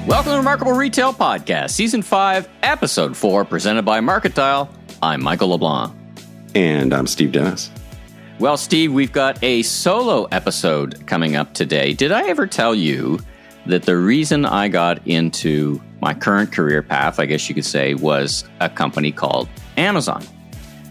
Welcome to Remarkable Retail Podcast, Season 5, Episode 4, presented by Market Dial. I'm Michael LeBlanc. And I'm Steve Dennis. Well, Steve, we've got a solo episode coming up today. Did I ever tell you that the reason I got into my current career path, I guess you could say, was a company called Amazon?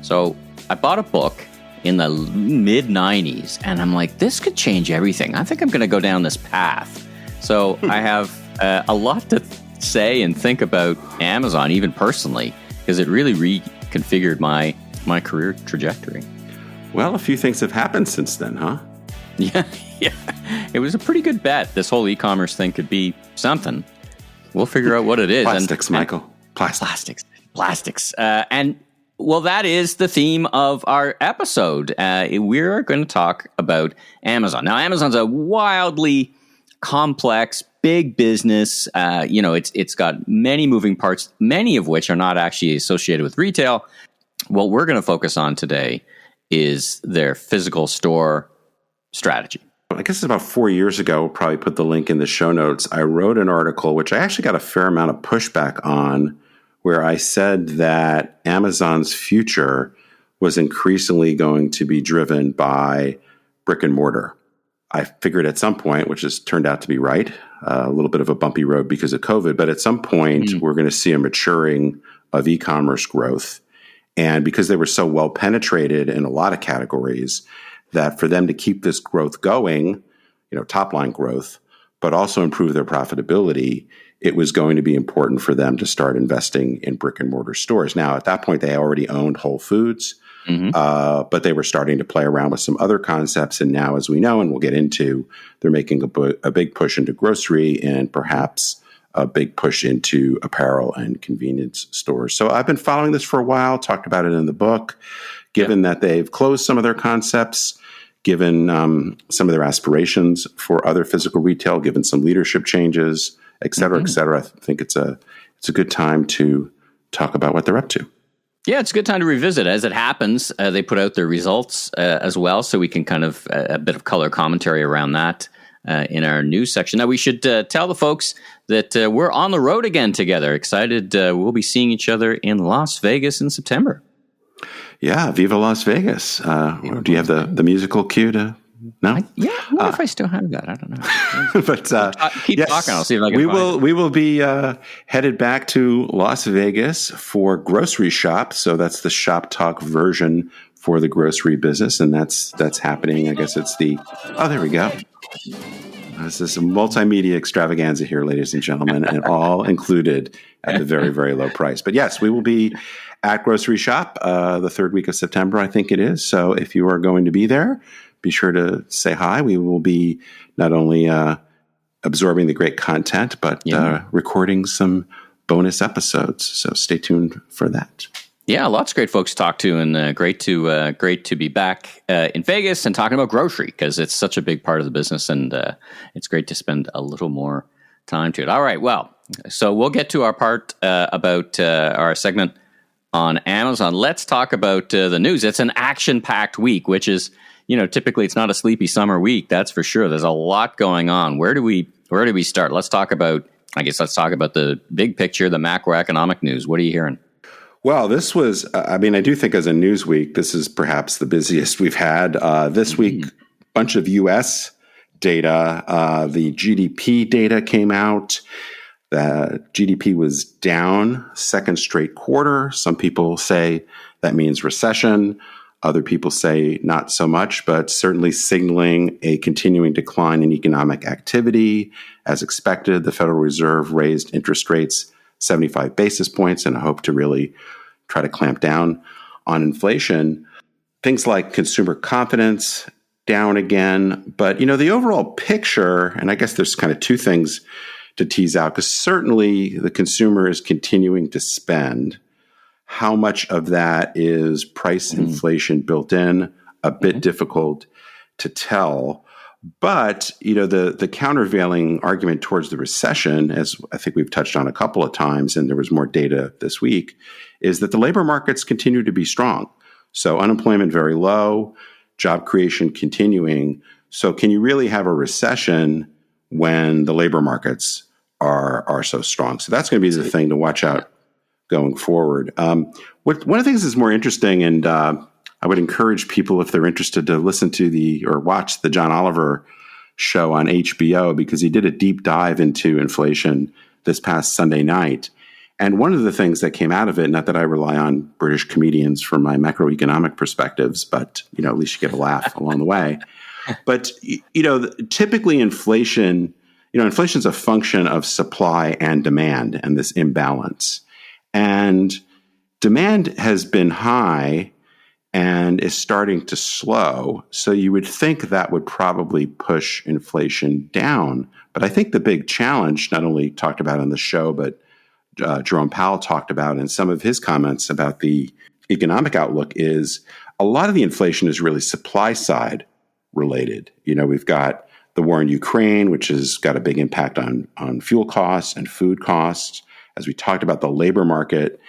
So I bought a book in the mid-90s, and I'm like, this could change everything. I think I'm going to go down this path. So I have a lot to say and think about Amazon, even personally, because it really reconfigured my career trajectory. Well, a few things have happened since then, huh? Yeah. It was a pretty good bet. This whole e-commerce thing could be something. We'll figure out what it is. Plastics, Michael. Plastics. And well, that is the theme of our episode. We're going to talk about Amazon. Now, Amazon's a wildly complex, big business. It's got many moving parts, many of which are not actually associated with retail. What we're going to focus on today is their physical store strategy. I guess it's about 4 years ago, we'll probably put the link in the show notes. I wrote an article, which I actually got a fair amount of pushback on, where I said that Amazon's future was increasingly going to be driven by brick and mortar. I figured at some point, which has turned out to be right, a little bit of a bumpy road because of COVID, but at some point, we're going to see a maturing of e-commerce growth. And because they were so well penetrated in a lot of categories, that for them to keep this growth going, top line growth, but also improve their profitability, it was going to be important for them to start investing in brick and mortar stores. Now, at that point, they already owned Whole Foods. But they were starting to play around with some other concepts. And now, as we know, and we'll get into, they're making a big push into grocery and perhaps a big push into apparel and convenience stores. So I've been following this for a while, talked about it in the book, given that they've closed some of their concepts, given some of their aspirations for other physical retail, given some leadership changes, et cetera, et cetera. I think it's a good time to talk about what they're up to. Yeah, it's a good time to revisit. As it happens, they put out their results as well, so we can kind of a bit of color commentary around that in our news section. Now, we should tell the folks that we're on the road again together. Excited. We'll be seeing each other in Las Vegas in September. Yeah, Viva Las Vegas. Do you have the musical cue to... No? I wonder if I still have that. I don't know. But keep talking. I'll see if I can find it. We will be headed back to Las Vegas for Grocery Shop. So that's the Shop Talk version for the grocery business. And that's happening. I guess it's there we go. This is a multimedia extravaganza here, ladies and gentlemen, and all included at the very, very low price. But yes, we will be at Grocery Shop the third week of September, I think it is. So if you are going to be there, be sure to say hi. We will be not only absorbing the great content, but recording some bonus episodes. So stay tuned for that. Yeah, lots of great folks to talk to, and great to be back in Vegas and talking about grocery, because it's such a big part of the business, and it's great to spend a little more time to it. All right, well, so we'll get to our part about our segment on Amazon. Let's talk about the news. It's an action-packed week, which is, typically it's not a sleepy summer week, that's for sure. There's a lot going on. Where do we start? Let's talk about the big picture, the macroeconomic news. What are you hearing? Well, this was, I do think as a news week, this is perhaps the busiest we've had. This week, bunch of U.S. data. The GDP data came out. The GDP was down second straight quarter. Some people say that means recession. Other people say not so much, but certainly signaling a continuing decline in economic activity. As expected, the Federal Reserve raised interest rates 75 basis points in a hope to really try to clamp down on inflation. Things like consumer confidence down again. But, the overall picture, and I guess there's kind of two things to tease out, because certainly the consumer is continuing to spend. How much of that is price inflation built in? A bit difficult to tell. But, the countervailing argument towards the recession, as I think we've touched on a couple of times, and there was more data this week, is that the labor markets continue to be strong. So unemployment very low, job creation continuing. So can you really have a recession when the labor markets are so strong. So that's going to be the thing to watch out going forward. One of the things that's more interesting, and I would encourage people, if they're interested, to listen to or watch the John Oliver show on HBO, because he did a deep dive into inflation this past Sunday night. And one of the things that came out of it, not that I rely on British comedians for my macroeconomic perspectives, but at least you get a laugh along the way. But typically inflation's a function of supply and demand and this imbalance. And demand has been high and is starting to slow. So you would think that would probably push inflation down. But I think the big challenge, not only talked about on the show, but Jerome Powell talked about in some of his comments about the economic outlook, is a lot of the inflation is really supply side related. We've got the war in Ukraine, which has got a big impact on fuel costs and food costs. As we talked about, the labor market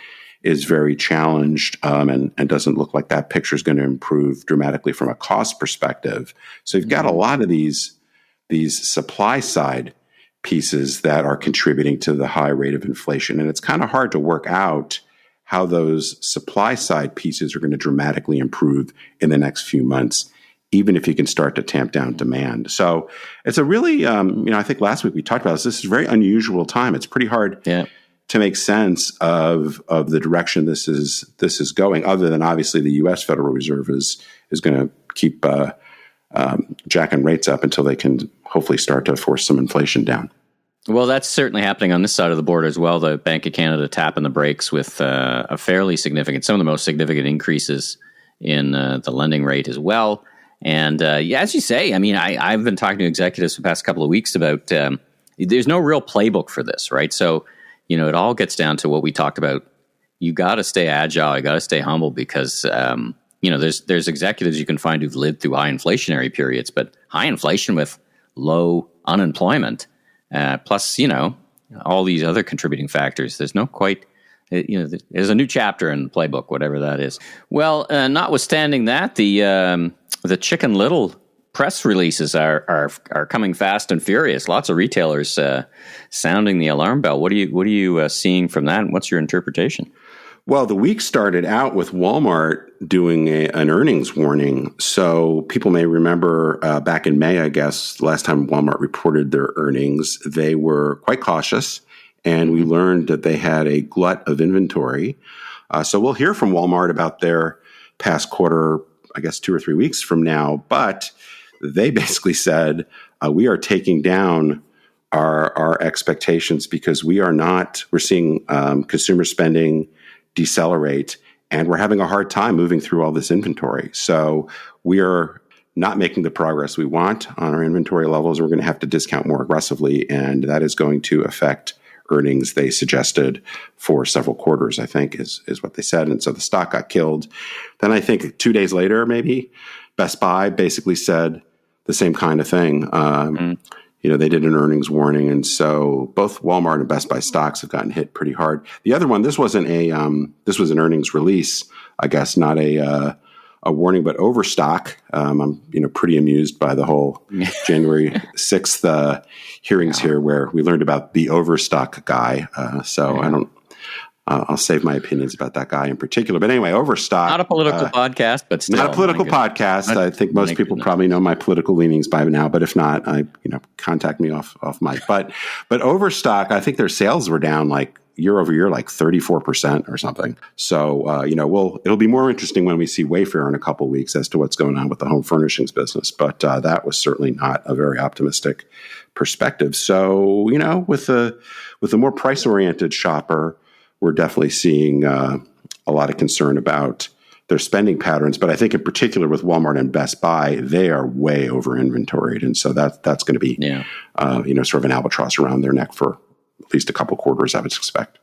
is very challenged and doesn't look like that picture is going to improve dramatically from a cost perspective. So you've got a lot of these supply side pieces that are contributing to the high rate of inflation. And it's kind of hard to work out how those supply side pieces are going to dramatically improve in the next few months, even if you can start to tamp down demand. So it's a really, I think last week we talked about this. This is a very unusual time. It's pretty hard to make sense of the direction this is going, other than obviously the U.S. Federal Reserve is going to keep jacking rates up until they can hopefully start to force some inflation down. Well, that's certainly happening on this side of the border as well. The Bank of Canada tapping the brakes with a fairly significant, some of the most significant increases in the lending rate as well. And as you say, I mean, I've been talking to executives the past couple of weeks about there's no real playbook for this, right? So, it all gets down to what we talked about. You got to stay agile. You got to stay humble, because there's executives you can find who've lived through high inflationary periods, but high inflation with low unemployment, plus all these other contributing factors. There's no quite. There's a new chapter in the playbook, whatever that is. Well, notwithstanding that, the Chicken Little press releases are coming fast and furious. Lots of retailers sounding the alarm bell. What are you seeing from that, and what's your interpretation? Well, the week started out with Walmart doing an earnings warning. So people may remember back in May, I guess, last time Walmart reported their earnings, they were quite cautious, and we learned that they had a glut of inventory. So we'll hear from Walmart about their past quarter, I guess 2 or 3 weeks from now. But they basically said, we are taking down our expectations because we're seeing consumer spending decelerate, and we're having a hard time moving through all this inventory. So we are not making the progress we want on our inventory levels. We're going to have to discount more aggressively, and that is going to affect earnings, they suggested, for several quarters, I think, is what they said. And so the stock got killed. Then I think 2 days later, maybe, Best Buy basically said the same kind of thing. They did an earnings warning, and so both Walmart and Best Buy stocks have gotten hit pretty hard. The other one, this was an earnings release, I guess, not a warning, but Overstock. I'm pretty amused by the whole January 6th hearings here, where we learned about the Overstock guy. I'll save my opinions about that guy in particular. But anyway, Overstock. Not a political podcast, but still. Not a political podcast. I think most people probably know my political leanings by now. But if not, contact me off mic. But Overstock, I think their sales were down like year over year, like 34% or something. So, it'll be more interesting when we see Wayfair in a couple of weeks as to what's going on with the home furnishings business. But that was certainly not a very optimistic perspective. So, with a more price-oriented shopper, we're definitely seeing a lot of concern about their spending patterns. But I think in particular with Walmart and Best Buy, they are way over inventoried. And so that's going to be, sort of an albatross around their neck for at least a couple quarters, I would expect.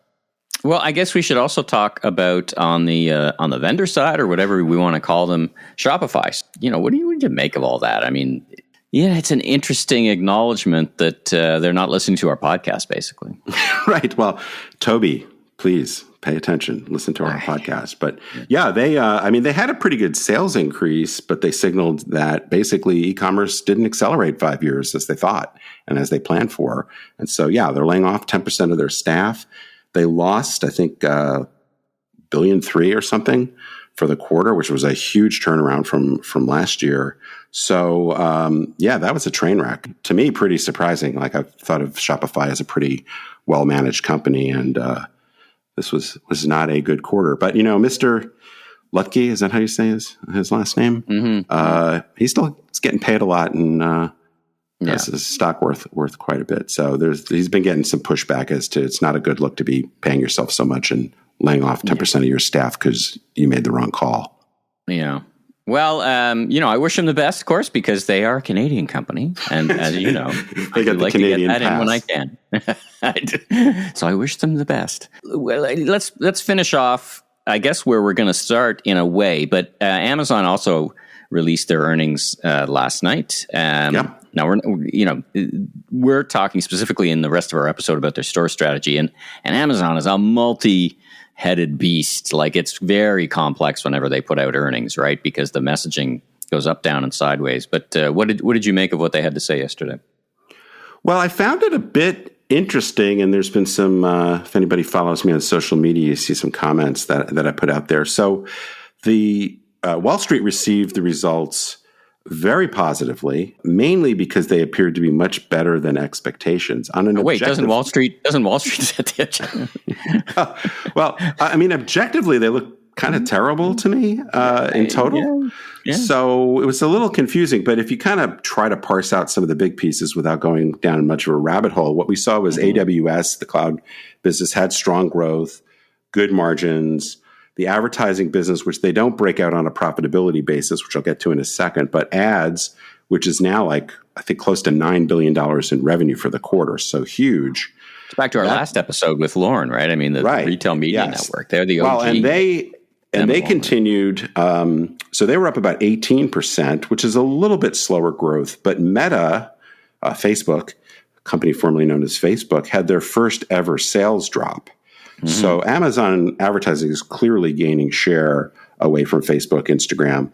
Well, I guess we should also talk about on the vendor side, or whatever we want to call them, Shopify. What do you make of all that? I mean, it's an interesting acknowledgement that they're not listening to our podcast, basically. Right. Well, Toby, please pay attention, listen to our podcast. But yeah, they had a pretty good sales increase, but they signaled that basically e-commerce didn't accelerate 5 years as they thought and as they planned for. And so, yeah, they're laying off 10% of their staff. They lost, I think, $1.3 billion or something for the quarter, which was a huge turnaround from last year. So, that was a train wreck. To me, pretty surprising. Like, I thought of Shopify as a pretty well-managed company, and this was not a good quarter. But, Mr. Lutke, is that how you say his last name? Mm-hmm. He's getting paid a lot, and his stock worth quite a bit. So he's been getting some pushback as to it's not a good look to be paying yourself so much and laying off 10% of your staff because you made the wrong call. Yeah. Well, I wish them the best, of course, because they are a Canadian company, and as you know, they got the Canadian to get that in when I can. So I wish them the best. Well, let's finish off, I guess, where we're going to start in a way. But Amazon also released their earnings last night. Now we're talking specifically in the rest of our episode about their store strategy, and Amazon is a multi-headed beast. Like, it's very complex whenever they put out earnings, right? Because the messaging goes up, down, and sideways. But what did you make of what they had to say yesterday? Well, I found it a bit interesting, and there's been some. If anybody follows me on social media, you see some comments that I put out there. So, the Wall Street received the results very positively, mainly because they appeared to be much better than expectations. Doesn't Wall Street set the agenda? Well, I mean, objectively, they look kind of terrible to me in total. Yeah. So it was a little confusing, but if you kind of try to parse out some of the big pieces without going down much of a rabbit hole, what we saw was AWS, the cloud business, had strong growth, good margins. The advertising business, which they don't break out on a profitability basis, which I'll get to in a second, but ads, which is now I think close to $9 billion in revenue for the quarter. So huge. It's back to our last episode with Lauren, right? I mean, the Retail Media Network. They're the OG. Well, and they continued. So they were up about 18%, which is a little bit slower growth. But Meta, Facebook, a company formerly known as Facebook, had their first ever sales drop. Mm-hmm. So Amazon advertising is clearly gaining share away from Facebook, Instagram,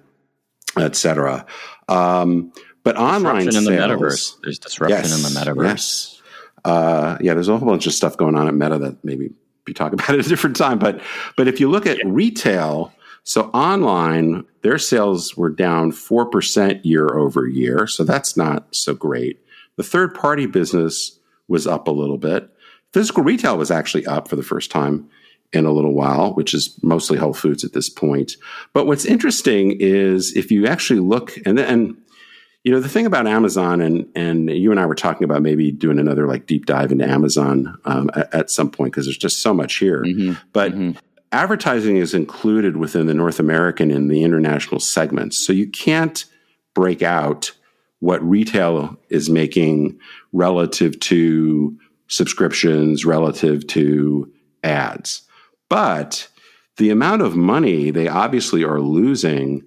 et cetera. But online sales, in the metaverse. There's disruption in the metaverse. Yes. There's a whole bunch of stuff going on at Meta that maybe we talk about at a different time. But if you look at retail, so online, their sales were down 4% year over year. So that's not so great. The third party business was up a little bit. Physical retail was actually up for the first time in a little while, which is mostly Whole Foods at this point. But what's interesting is if you actually look, and the thing about Amazon, and you and I were talking about maybe doing another deep dive into Amazon at some point, because there's just so much here. Mm-hmm. But advertising is included within the North American and the international segments. So you can't break out what retail is making relative to subscriptions, relative to ads. But the amount of money they obviously are losing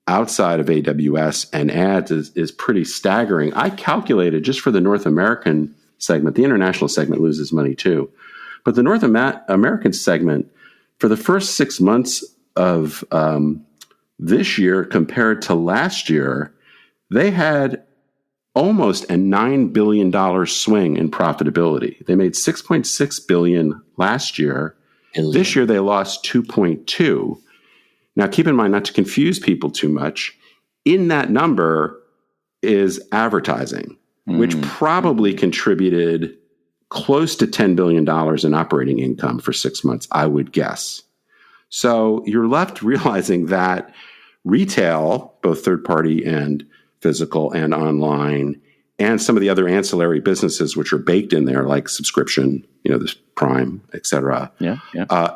outside of AWS and ads is pretty staggering. I calculated just for the North American segment, the international segment loses money too. But the North American segment, for the first 6 months of this year compared to last year, they had almost a $9 billion swing in profitability. They made $6.6 billion last year. This year they lost 2.2. Now, keep in mind, not to confuse people too much, in that number is advertising, which probably contributed close to $10 billion in operating income for 6 months, I would guess. So you're left realizing that retail, both third party and physical and online, and some of the other ancillary businesses which are baked in there, like subscription, this Prime, et cetera,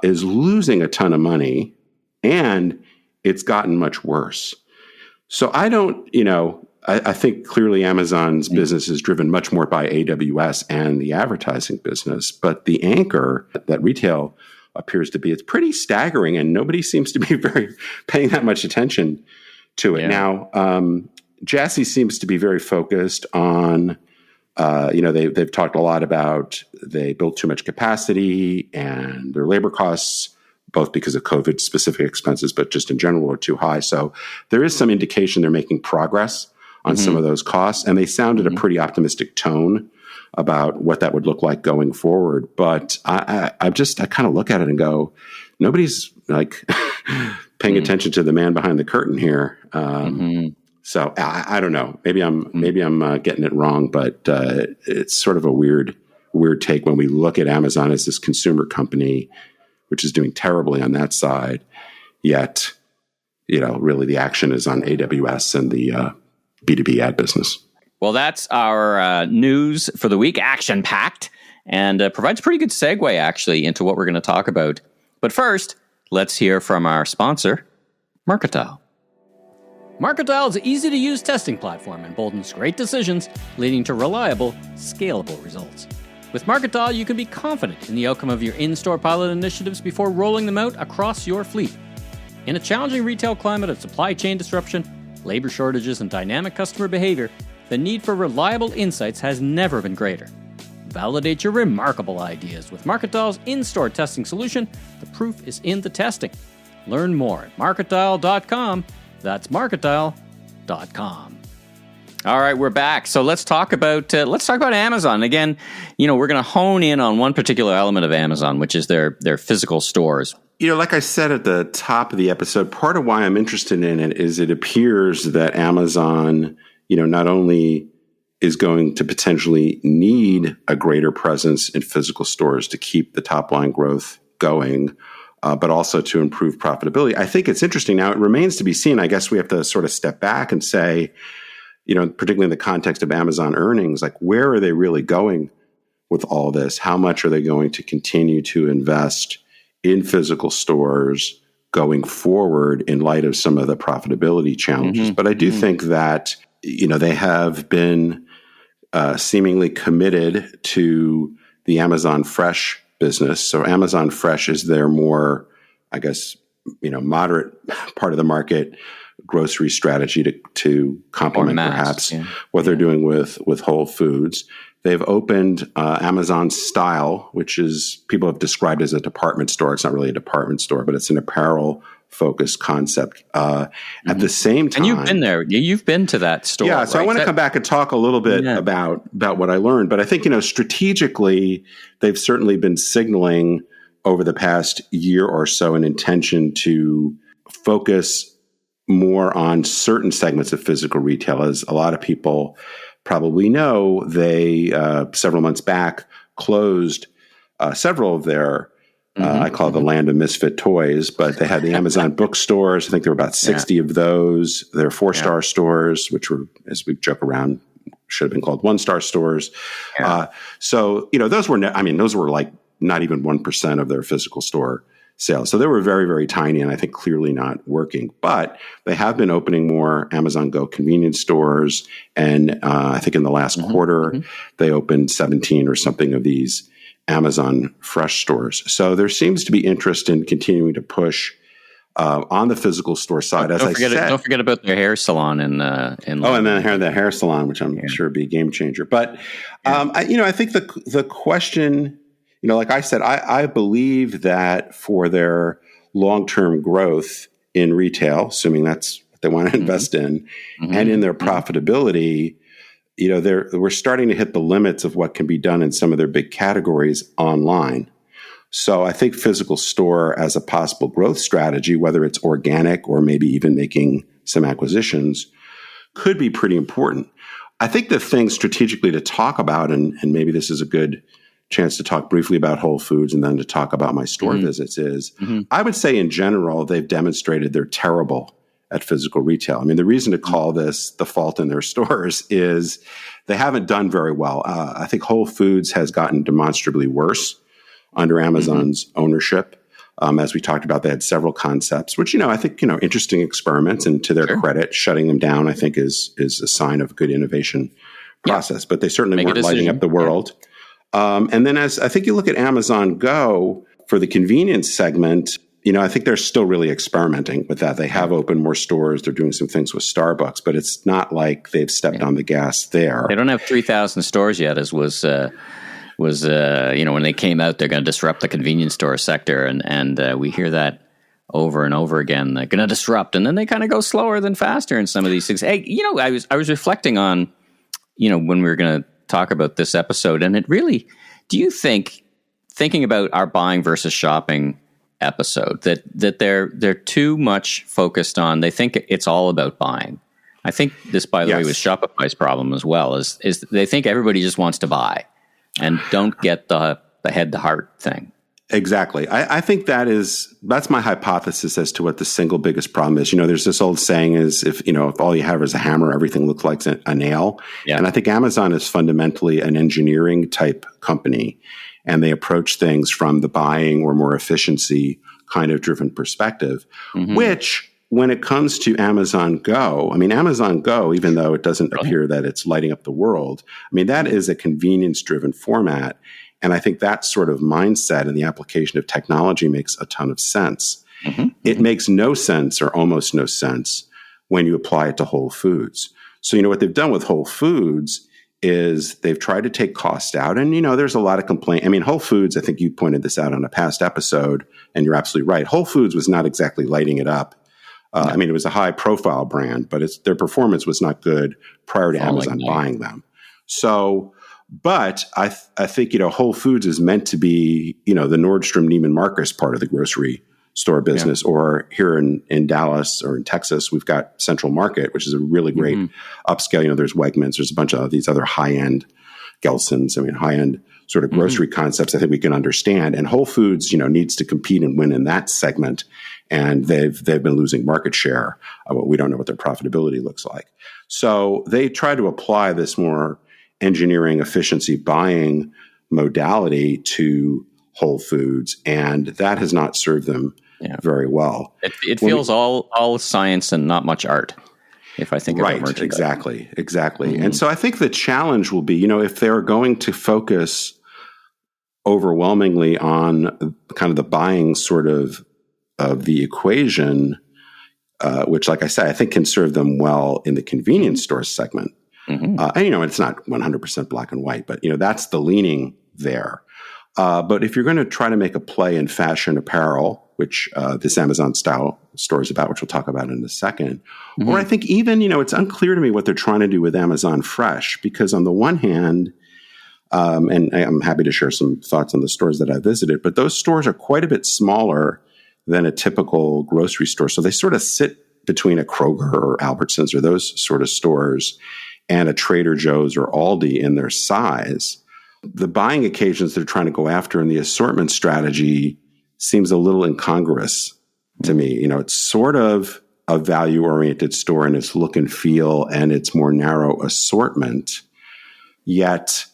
is losing a ton of money, and it's gotten much worse. So I don't, I think clearly Amazon's business is driven much more by AWS and the advertising business, but the anchor that retail appears to be, it's pretty staggering, and nobody seems to be very paying that much attention to it. Yeah. Now, Jassy seems to be very focused on They've talked a lot about they built too much capacity and their labor costs, both because of COVID specific expenses, but just in general, are too high. So there is some indication they're making progress on some of those costs, and they sounded a pretty optimistic tone about what that would look like going forward. But I kind of look at it and go, nobody's like paying attention to the man behind the curtain here. So I don't know. Maybe I'm getting it wrong, but it's sort of a weird take when we look at Amazon as this consumer company, which is doing terribly on that side. Yet, really the action is on AWS and the B2B ad business. Well, that's our news for the week, action-packed, and provides a pretty good segue, actually, into what we're going to talk about. But first, let's hear from our sponsor, Mercantile. Mercantile is an easy-to-use testing platform and emboldens great decisions, leading to reliable, scalable results. With Mercantile, you can be confident in the outcome of your in-store pilot initiatives before rolling them out across your fleet. In a challenging retail climate of supply chain disruption, labor shortages, and dynamic customer behavior, the need for reliable insights has never been greater. Validate your remarkable ideas with Mercantile's in-store testing solution. The proof is in the testing. Learn more at mercantile.com. That's mercantile.com. All right, we're back. So let's talk about Amazon again. We're going to hone in on one particular element of Amazon, which is their physical stores. Like I said at the top of the episode, part of why I'm interested in it is it appears that Amazon, not only is going to potentially need a greater presence in physical stores to keep the top line growth going, but also to improve profitability. I think it's interesting. Now, it remains to be seen. I guess we have to sort of step back and say, particularly in the context of Amazon earnings, like where are they really going with all this? How much are they going to continue to invest in physical stores going forward in light of some of the profitability challenges? But I do think that, they have been seemingly committed to the Amazon Fresh business. So Amazon Fresh is their more, I guess, moderate part of the market grocery strategy to complement perhaps what they're doing with Whole Foods. They've opened Amazon Style, which is people have described as a department store. It's not really a department store, but it's an apparel focused concept. At the same time, and you've been there. You've been to that store. Yeah, so right? I want to come back and talk a little bit about what I learned. But I think strategically, they've certainly been signaling over the past year or so an intention to focus more on certain segments of physical retail. As a lot of people probably know, they several months back closed several of their I call it the land of misfit toys, but they had the Amazon bookstores. I think there were about 60 of those. There are 4-star stores, which were, as we joke around, should have been called 1-star stores. So those were those were like not even 1% of their physical store sales. So they were very, very tiny and I think clearly not working. But they have been opening more Amazon Go convenience stores. And I think in the last quarter, they opened 17 or something of these Amazon Fresh stores. So there seems to be interest in continuing to push on the physical store side. As I said, don't forget about their hair salon in and then the hair salon, which I'm sure would be a game changer. But I think the question, like I said, I believe that for their long-term growth in retail, assuming that's what they want to invest in, and in their profitability, we're starting to hit the limits of what can be done in some of their big categories online. So I think physical store as a possible growth strategy, whether it's organic or maybe even making some acquisitions, could be pretty important. I think the thing strategically to talk about, and maybe this is a good chance to talk briefly about Whole Foods and then to talk about my store visits is, I would say in general, they've demonstrated they're terrible at physical retail. I mean, the reason to call this the fault in their stores is they haven't done very well. I think Whole Foods has gotten demonstrably worse under Amazon's ownership. As we talked about, they had several concepts, which, I think, interesting experiments, and to their credit, shutting them down, I think is a sign of a good innovation process, but they certainly weren't lighting up the world. And then as I think you look at Amazon Go for the convenience segment, I think they're still really experimenting with that. They have opened more stores. They're doing some things with Starbucks, but it's not like they've stepped on the gas there. They don't have 3,000 stores yet, as was when they came out, they're going to disrupt the convenience store sector, and we hear that over and over again. They're going to disrupt, and then they kind of go slower than faster in some of these things. Hey, I was reflecting on, when we were going to talk about this episode, and it really, do you thinking about our buying versus shopping episode, that they're too much focused on, they think it's all about buying. I think this, by the way, was Shopify's problem as well, is they think everybody just wants to buy and don't get the head to heart thing. Exactly. I think that's my hypothesis as to what the single biggest problem is. There's this old saying is if all you have is a hammer, everything looks like a nail. Yeah. And I think Amazon is fundamentally an engineering type company, and they approach things from the buying or more efficiency kind of driven perspective, which when it comes to Amazon Go, Amazon Go, even though it doesn't appear that it's lighting up the world, that is a convenience driven format. And I think that sort of mindset and the application of technology makes a ton of sense. It makes no sense or almost no sense when you apply it to Whole Foods. So, what they've done with Whole Foods is they've tried to take cost out. And, there's a lot of complaint. Whole Foods, I think you pointed this out on a past episode, and you're absolutely right. Whole Foods was not exactly lighting it up. It was a high profile brand, but their performance was not good prior to Amazon buying them. So, but I think, Whole Foods is meant to be, the Nordstrom Neiman Marcus part of the grocery store business, or here in Dallas or in Texas, we've got Central Market, which is a really great upscale. There's Wegmans, there's a bunch of these other high-end Gelson's, high-end sort of grocery concepts I think we can understand. And Whole Foods, needs to compete and win in that segment. And they've been losing market share. We don't know what their profitability looks like. So they try to apply this more engineering efficiency buying modality to Whole Foods, and that has not served them very well. It feels all science and not much art, if I think about merchandise. Exactly. And so I think the challenge will be, if they're going to focus overwhelmingly on kind of the buying sort of the equation, which, like I said, I think can serve them well in the convenience store segment. And, it's not 100% black and white, but, that's the leaning there. But if you're going to try to make a play in fashion apparel, which this Amazon style store is about, which we'll talk about in a second, or I think even, it's unclear to me what they're trying to do with Amazon Fresh, because on the one hand, and I'm happy to share some thoughts on the stores that I visited, but those stores are quite a bit smaller than a typical grocery store. So they sort of sit between a Kroger or Albertsons or those sort of stores and a Trader Joe's or Aldi in their size. The buying occasions they're trying to go after and the assortment strategy seems a little incongruous to me. It's sort of a value-oriented store in its look and feel and its more narrow assortment. Yet,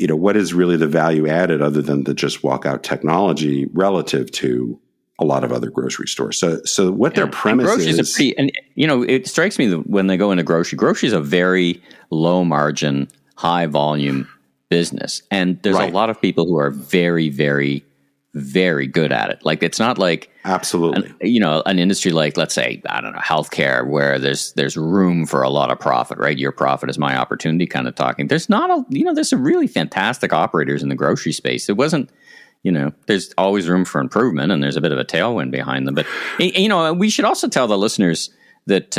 what is really the value added other than the just walk-out technology relative to a lot of other grocery stores? So what their premise is... it strikes me that when they go into grocery is a very low-margin, high-volume business. And there's a lot of people who are very, very, very good at it. Like, it's not like absolutely, an industry like, let's say, I don't know, healthcare, where there's room for a lot of profit, right? Your profit is my opportunity kind of talking. There's there's some really fantastic operators in the grocery space. It wasn't, there's always room for improvement, and there's a bit of a tailwind behind them. But, we should also tell the listeners that,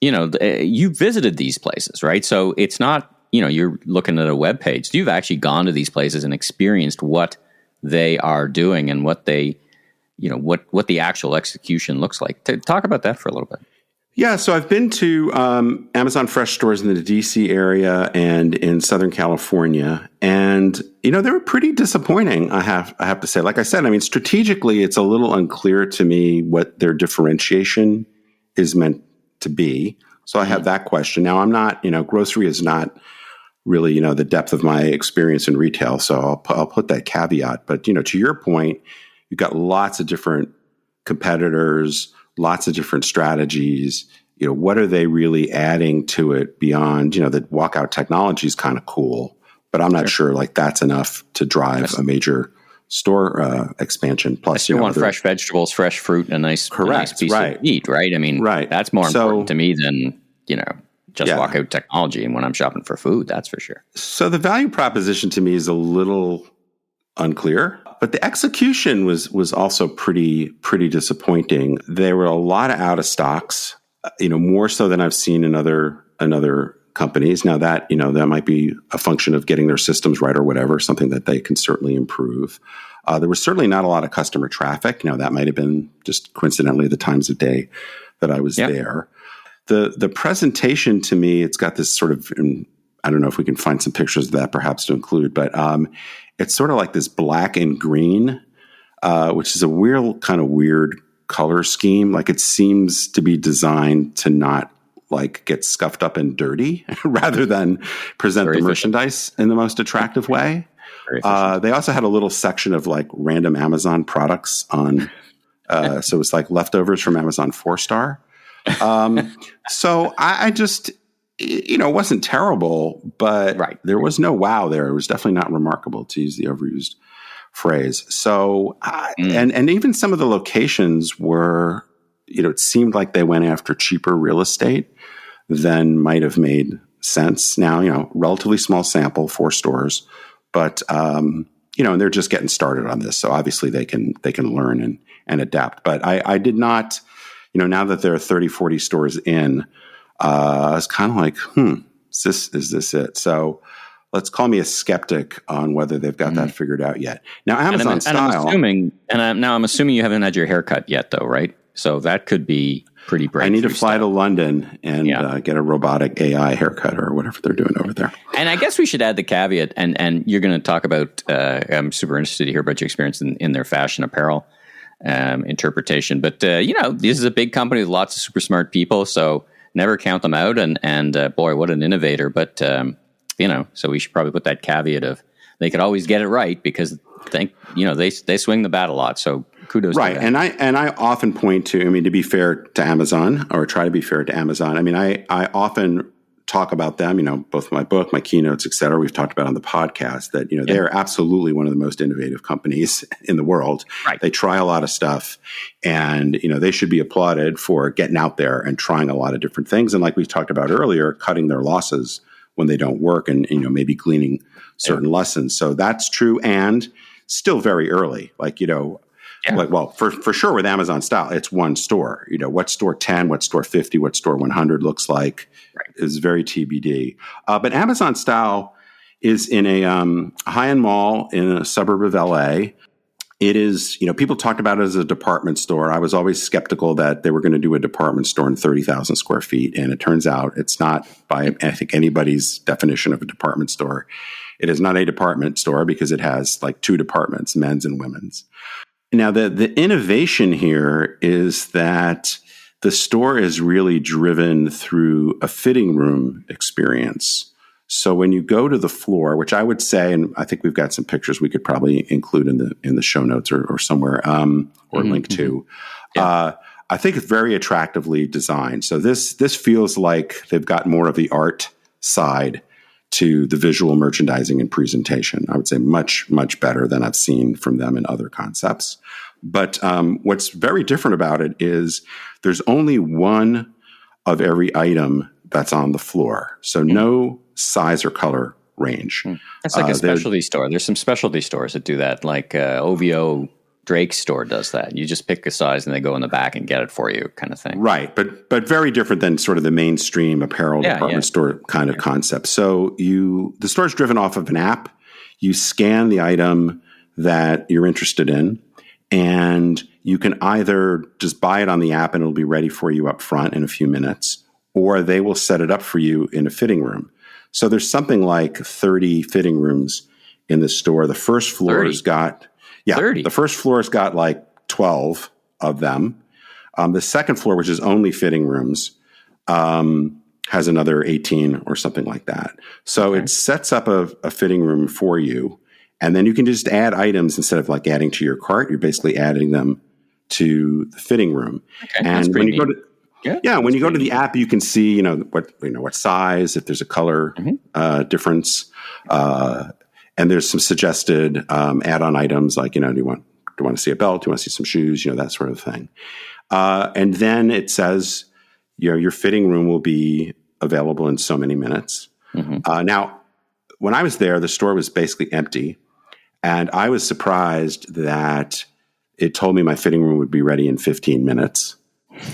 you visited these places, right? So it's not, you're looking at a web page. You've actually gone to these places and experienced what they are doing and what they, what the actual execution looks like. Talk about that for a little bit. Yeah, so I've been to Amazon Fresh stores in the DC area and in Southern California, and they were pretty disappointing. I have to say. Like I said, strategically, it's a little unclear to me what their differentiation is meant to be. So I have that question. Now, I'm not, grocery is not really, the depth of my experience in retail, so I'll put that caveat. But to your point, you've got lots of different competitors, lots of different strategies. What are they really adding to it beyond, the walkout technology is kind of cool, but I'm not sure like that's enough to drive a major store expansion. Plus, I still want fresh vegetables, fresh fruit, and a nice piece of meat, right? I mean, that's more important to me than, just walk out technology. And when I'm shopping for food, that's for sure. So the value proposition to me is a little unclear, but the execution was also pretty disappointing. There were a lot of out of stocks, more so than I've seen in other companies. Now that, that might be a function of getting their systems right or whatever, something that they can certainly improve. There was certainly not a lot of customer traffic. That might have been just coincidentally the times of day that I was there. The presentation to me, it's got this sort of, I don't know if we can find some pictures of that perhaps to include, but it's sort of like this black and green, which is a weird color scheme. Like it seems to be designed to not like get scuffed up and dirty rather than present the merchandise in the most attractive way. They also had a little section of like random Amazon products on, so it's like leftovers from Amazon 4-star. So I just, it wasn't terrible, but there was no wow there. It was definitely not remarkable, to use the overused phrase. So, and even some of the locations were, it seemed like they went after cheaper real estate than might have made sense. Now, relatively small sample, 4 stores, but, and they're just getting started on this. So obviously they can learn and adapt. But I did not, now that there are 30, 40 stores in, I was kind of like, is this it? So let's call me a skeptic on whether they've got that figured out yet. Now, Amazon style. I'm assuming you haven't had your haircut yet, though, right? So that could be pretty breakthrough. I need to fly to London and get a robotic AI haircut or whatever they're doing over there. And I guess we should add the caveat, and you're going to talk about, I'm super interested to hear about your experience in their fashion apparel interpretation. But, this is a big company with lots of super smart people, so never count them out. And boy, what an innovator. But, so we should probably put that caveat of they could always get it right because they swing the bat a lot. So kudos to them. And I often point to, to be fair to Amazon, or try to be fair to Amazon. I often talk about them, both my book, my keynotes, et cetera. We've talked about on the podcast that, they are absolutely one of the most innovative companies in the world. Right. They try a lot of stuff and, they should be applauded for getting out there and trying a lot of different things. And like we talked about earlier, cutting their losses when they don't work and, maybe gleaning certain lessons. So that's true and still very early. For sure with Amazon style, it's one store. What store 10, what store 50, what store 100 looks like is very TBD. But Amazon style is in a high-end mall in a suburb of LA. It is, people talked about it as a department store. I was always skeptical that they were going to do a department store in 30,000 square feet. And it turns out it's not by, I think, anybody's definition of a department store. It is not a department store because it has like 2 departments, men's and women's. Now, the innovation here is that the store is really driven through a fitting room experience. So when you go to the floor, which I would say, and I think we've got some pictures we could probably include in the show notes or somewhere, or link to. I think it's very attractively designed. So this feels like they've got more of the art side to the visual merchandising and presentation. I would say much, much better than I've seen from them in other concepts. But what's very different about it is there's only one of every item that's on the floor. So no size or color range. That's like a specialty store. There's some specialty stores that do that, like OVO Drake's store does that. You just pick a size and they go in the back and get it for you, kind of thing. Right, but very different than sort of the mainstream apparel department store kind of concept. So the store is driven off of an app. You scan the item that you're interested in, and you can either just buy it on the app and it'll be ready for you up front in a few minutes, or they will set it up for you in a fitting room. So there's something like 30 fitting rooms in the store. The first floor has got 30. The first floor has got like 12 of them. The second floor, which is only fitting rooms, has another 18 or something like that. So it sets up a fitting room for you. And then you can just add items instead of like adding to your cart. You're basically adding them to the fitting room. Okay, and when you go to when you go to the app, you can see what size, if there's a color difference. And there's some suggested add-on items like, do you want to see a belt? Do you want to see some shoes? That sort of thing. And then it says, your fitting room will be available in so many minutes. Mm-hmm. Now, when I was there, the store was basically empty. And I was surprised that it told me my fitting room would be ready in 15 minutes.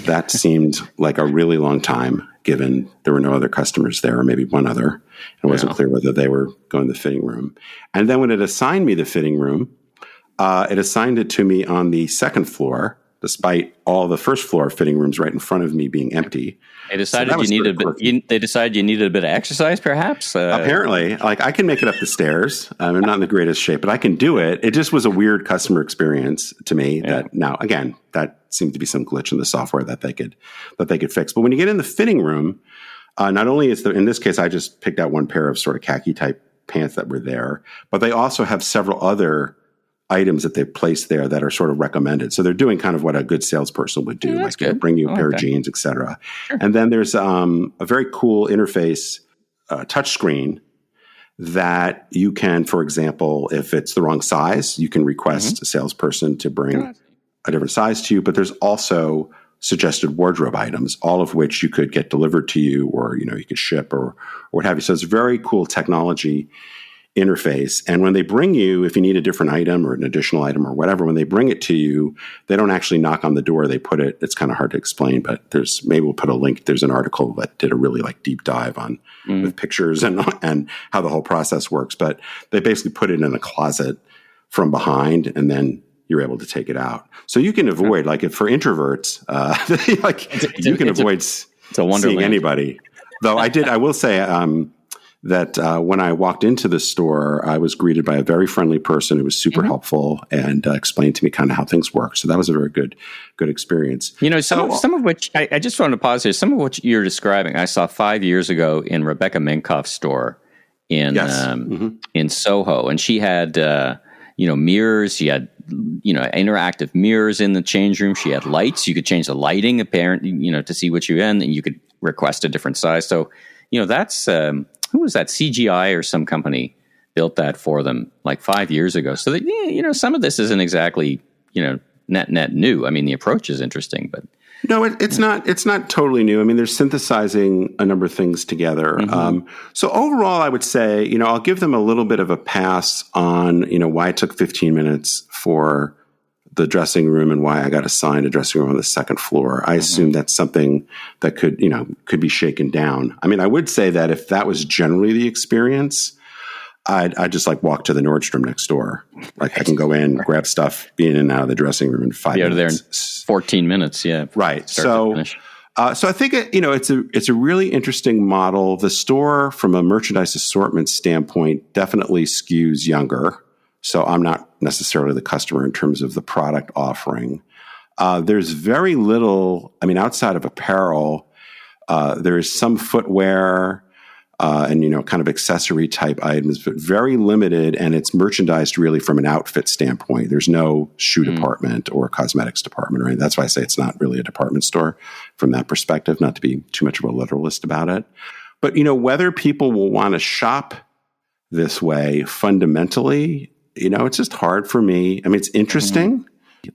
That seemed like a really long time, given there were no other customers there, or maybe one other. It wasn't clear whether they were going to the fitting room. And then when it assigned me the fitting room, it assigned it to me on the second floor, despite all the first floor fitting rooms right in front of me being empty. They decided They decided you needed a bit of exercise, perhaps. Apparently, I can make it up the stairs. I'm not in the greatest shape, but I can do it. It just was a weird customer experience to me. Yeah. That now, again, that seemed to be some glitch in the software that they could fix. But when you get in the fitting room, not only is in this case, I just picked out one pair of sort of khaki type pants that were there, but they also have several other items that they've placed there that are sort of recommended. So they're doing kind of what a good salesperson would do, like bring you a pair of jeans, et cetera. Sure. And then there's a very cool interface, touchscreen that you can, for example, if it's the wrong size, you can request a salesperson to bring a different size to you. But there's also suggested wardrobe items, all of which you could get delivered to you, or you could ship or what have you. So it's very cool technology interface. And when they bring you, if you need a different item or an additional item or whatever, when they bring it to you, they don't actually knock on the door. They put it, it's kind of hard to explain, but maybe we'll put a link. There's an article that did a really deep dive on with pictures and how the whole process works. But they basically put it in a closet from behind, and then you're able to take it out. So you can avoid, if for introverts, you can avoid seeing anybody. Though I will say, that when I walked into the store, I was greeted by a very friendly person who was super helpful and explained to me kind of how things work. So that was a very good experience. Some of which I just wanted to pause here. Some of what you're describing, I saw 5 years ago in Rebecca Minkoff's store in Soho, and she had mirrors. She had interactive mirrors in the change room. She had lights. You could change the lighting, to see what you're in, and you could request a different size. So that's. Who was that? CGI or some company built that for them 5 years ago. So that, some of this isn't exactly, net new. I mean, the approach is interesting, but no, it's not totally new. I mean, they're synthesizing a number of things together. So overall, I would say, I'll give them a little bit of a pass on, why it took 15 minutes for the dressing room and why I got assigned a dressing room on the second floor. I assume that's something that could be shaken down. I mean, I would say that if that was generally the experience, I'd just walk to the Nordstrom next door. I can go in, grab stuff, be in and out of the dressing room in 5 minutes. Be out of there in 14 minutes. Yeah. Right. So I think, it's a really interesting model. The store from a merchandise assortment standpoint definitely skews younger. So I'm not necessarily the customer in terms of the product offering. There's very little, outside of apparel, there is some footwear and, kind of accessory type items, but very limited. And it's merchandised really from an outfit standpoint. There's no shoe department or cosmetics department or anything. That's why I say it's not really a department store from that perspective, not to be too much of a literalist about it. But, whether people will want to shop this way fundamentally, it's just hard for me. I mean, it's interesting.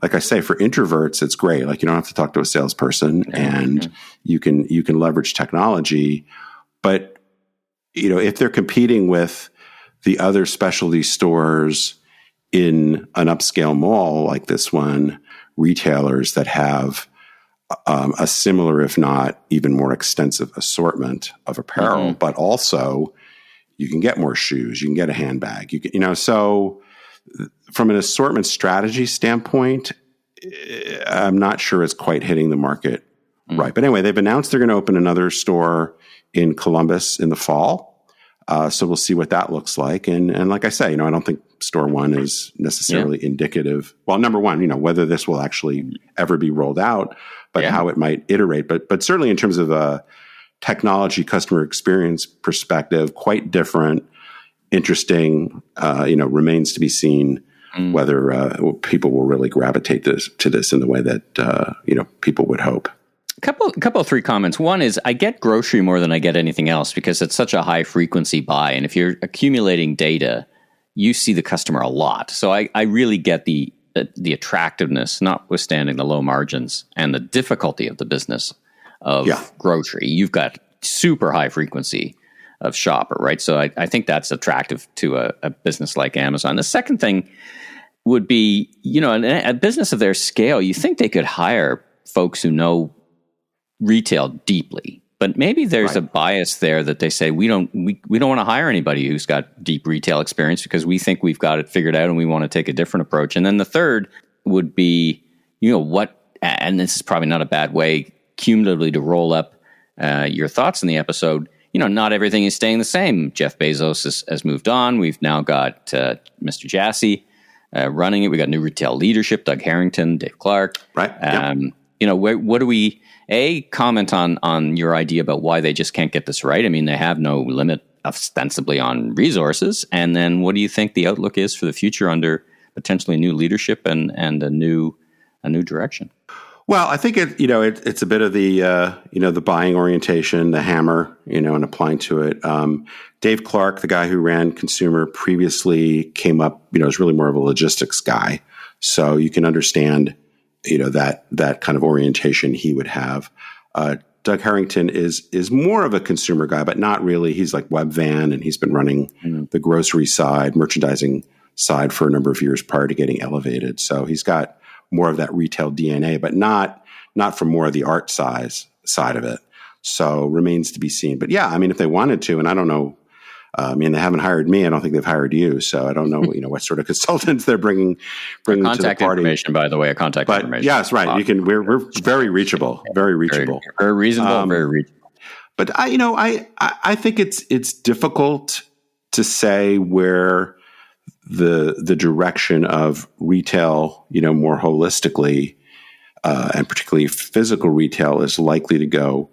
Like I say, for introverts, it's great. You don't have to talk to a salesperson and you can leverage technology. But, if they're competing with the other specialty stores in an upscale mall like this one, retailers that have a similar, if not even more extensive assortment of apparel, but also you can get more shoes, you can get a handbag, so from an assortment strategy standpoint, I'm not sure it's quite hitting the market right. But anyway, they've announced they're going to open another store in Columbus in the fall. So we'll see what that looks like. And like I say, I don't think store one is necessarily indicative. Well, number one, whether this will actually ever be rolled out, but how it might iterate. But certainly in terms of a technology customer experience perspective, quite different. Interesting, remains to be seen whether people will really gravitate to this in the way that people would hope. Couple of 3 comments. One is I get grocery more than I get anything else because it's such a high frequency buy, and if you're accumulating data, you see the customer a lot. So I really get the attractiveness, notwithstanding the low margins and the difficulty of the business of grocery. You've got super high frequency of shopper, right? So I think that's attractive to a business like Amazon. The second thing would be, a business of their scale, you think they could hire folks who know retail deeply. But maybe there's a bias there that they say we don't want to hire anybody who's got deep retail experience because we think we've got it figured out and we want to take a different approach. And then the third would be, and this is probably not a bad way cumulatively to roll up your thoughts in the episode. Not everything is staying the same. Jeff Bezos has moved on. We've now got Mr. Jassy running it. We got new retail leadership: Doug Harrington, Dave Clark. Right. What do we? Comment on your idea about why they just can't get this right. I mean, they have no limit ostensibly on resources. And then what do you think the outlook is for the future under potentially new leadership and a new direction? Well, I think it's a bit of the buying orientation, the hammer, and applying to it. Dave Clark, the guy who ran consumer previously, came up, is really more of a logistics guy. So you can understand that kind of orientation he would have. Doug Harrington is more of a consumer guy, but not really. He's like Webvan, and he's been running the grocery side, merchandising side for a number of years prior to getting elevated. So he's got more of that retail DNA, but not from more of the art side of it. So remains to be seen. But yeah, I mean, if they wanted to, and I don't know, they haven't hired me. I don't think they've hired you. So I don't know, what sort of consultants they're bringing to the party. Contact information, by the way, information. Yes, right. We're very reachable, very reachable, very reasonable, very reachable. But I think it's difficult to say where the direction of retail, more holistically, and particularly physical retail, is likely to go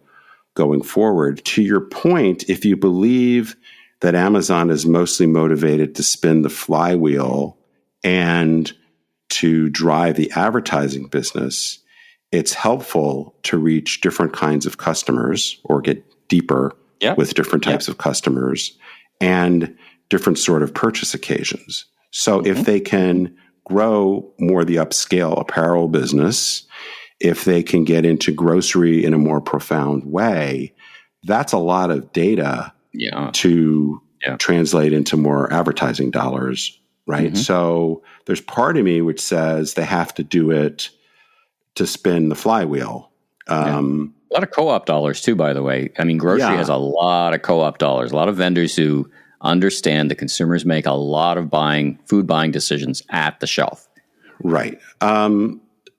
going forward. To your point, if you believe that Amazon is mostly motivated to spin the flywheel and to drive the advertising business, it's helpful to reach different kinds of customers or get deeper with different types of customers and different sort of purchase occasions. So if they can grow more the upscale apparel business, if they can get into grocery in a more profound way, that's a lot of data to translate into more advertising dollars, right? Mm-hmm. So there's part of me which says they have to do it to spin the flywheel. A lot of co-op dollars too, by the way. I mean, grocery has a lot of co-op dollars, a lot of vendors who understand that consumers make a lot of food buying decisions at the shelf. Right.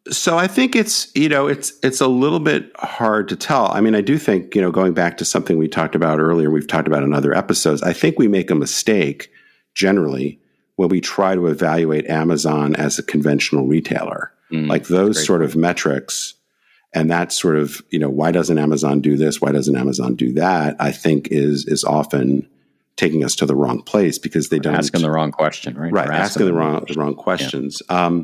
So I think it's a little bit hard to tell. I mean, I do think, going back to something we talked about earlier, we've talked about in other episodes, I think we make a mistake generally when we try to evaluate Amazon as a conventional retailer. Like those sort of metrics and that sort of, why doesn't Amazon do this? Why doesn't Amazon do that? I think is often taking us to the wrong place because they don't asking the wrong question, right? Right. Asking the wrong questions. Yeah.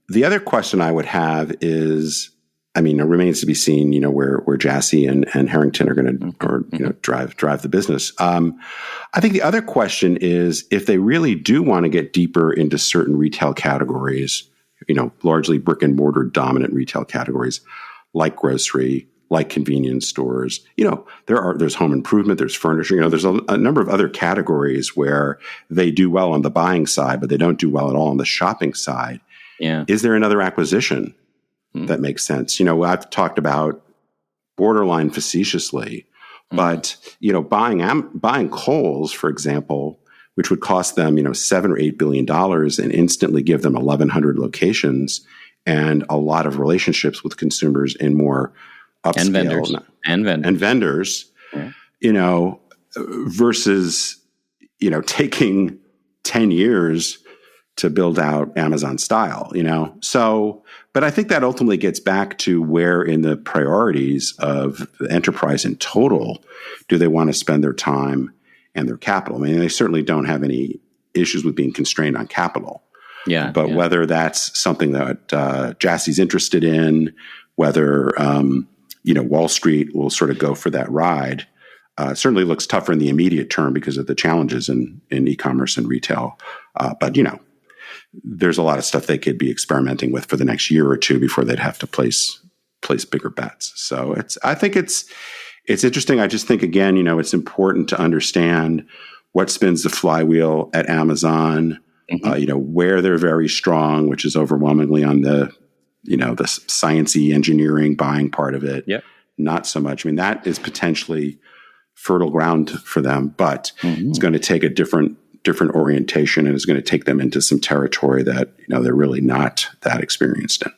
The other question I would have is, it remains to be seen, where Jassy and Harrington are going to, drive the business. I think the other question is if they really do want to get deeper into certain retail categories, largely brick and mortar dominant retail categories like grocery, like convenience stores, there's home improvement, there's furniture, there's a number of other categories where they do well on the buying side, but they don't do well at all on the shopping side. Yeah. Is there another acquisition that makes sense? I've talked about borderline facetiously, but buying Kohl's, for example, which would cost them $7 or $8 billion and instantly give them 1,100 locations and a lot of relationships with consumers in more upscale and vendors, versus taking 10 years to build out Amazon style, So, but I think that ultimately gets back to where in the priorities of the enterprise in total do they want to spend their time and their capital. They certainly don't have any issues with being constrained on capital. Yeah. But whether that's something that Jassy's interested in, whether, Wall Street will sort of go for that ride, Certainly looks tougher in the immediate term because of the challenges in e-commerce and retail. But, there's a lot of stuff they could be experimenting with for the next year or two before they'd have to place bigger bets. So I think it's interesting. I just think, again, it's important to understand what spins the flywheel at Amazon, where they're very strong, which is overwhelmingly on the sciencey engineering buying part of it. Yep. Not so much. I mean, that is potentially fertile ground for them, but it's going to take a different orientation, and it's going to take them into some territory that, they're really not that experienced in.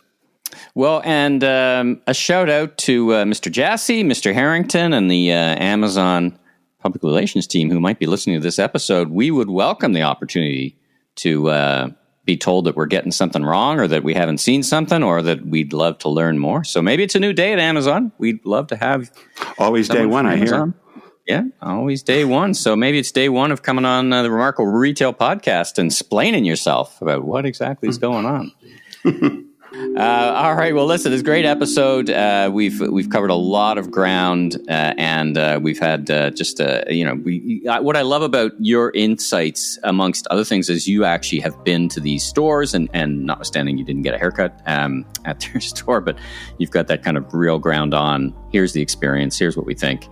Well, and a shout out to Mr. Jassy, Mr. Harrington, and the Amazon public relations team who might be listening to this episode. We would welcome the opportunity to be told that we're getting something wrong, or that we haven't seen something, or that we'd love to learn more. So maybe it's a new day at Amazon. We'd love to have always day one, I hear. Yeah, always day one. So maybe it's day one of coming on the Remarkable Retail podcast and explaining yourself about what exactly is going on. All right. Well, listen, it's a great episode. We've covered a lot of ground, and we've had what I love about your insights, amongst other things, is you actually have been to these stores, and notwithstanding you didn't get a haircut at their store, but you've got that kind of real ground on. Here's the experience. Here's what we think.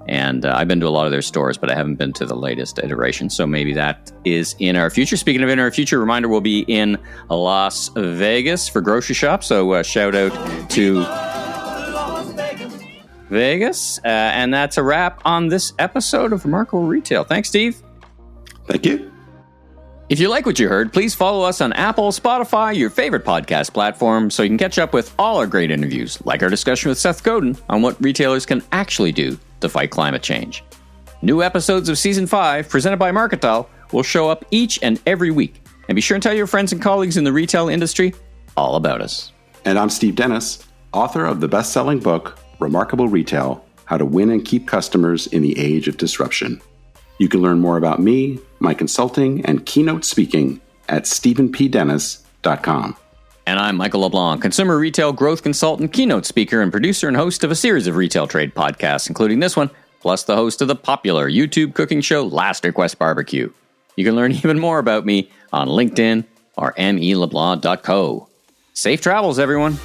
And I've been to a lot of their stores, but I haven't been to the latest iteration. So maybe that is in our future. Speaking of in our future, reminder, we'll be in Las Vegas for Grocery Shop. So shout out to Vegas. And that's a wrap on this episode of Remarkable Retail. Thanks, Steve. Thank you. If you like what you heard, please follow us on Apple, Spotify, your favorite podcast platform, so you can catch up with all our great interviews, like our discussion with Seth Godin on what retailers can actually do to fight climate change. New episodes of Season 5, presented by Marketal, will show up each and every week. And be sure and tell your friends and colleagues in the retail industry all about us. And I'm Steve Dennis, author of the best-selling book, Remarkable Retail, How to Win and Keep Customers in the Age of Disruption. You can learn more about me, my consulting, and keynote speaking at stephenpdennis.com. And I'm Michael LeBlanc, consumer retail growth consultant, keynote speaker, and producer and host of a series of retail trade podcasts, including this one, plus the host of the popular YouTube cooking show Last Request Barbecue. You can learn even more about me on LinkedIn or meleblanc.co. Safe travels, everyone.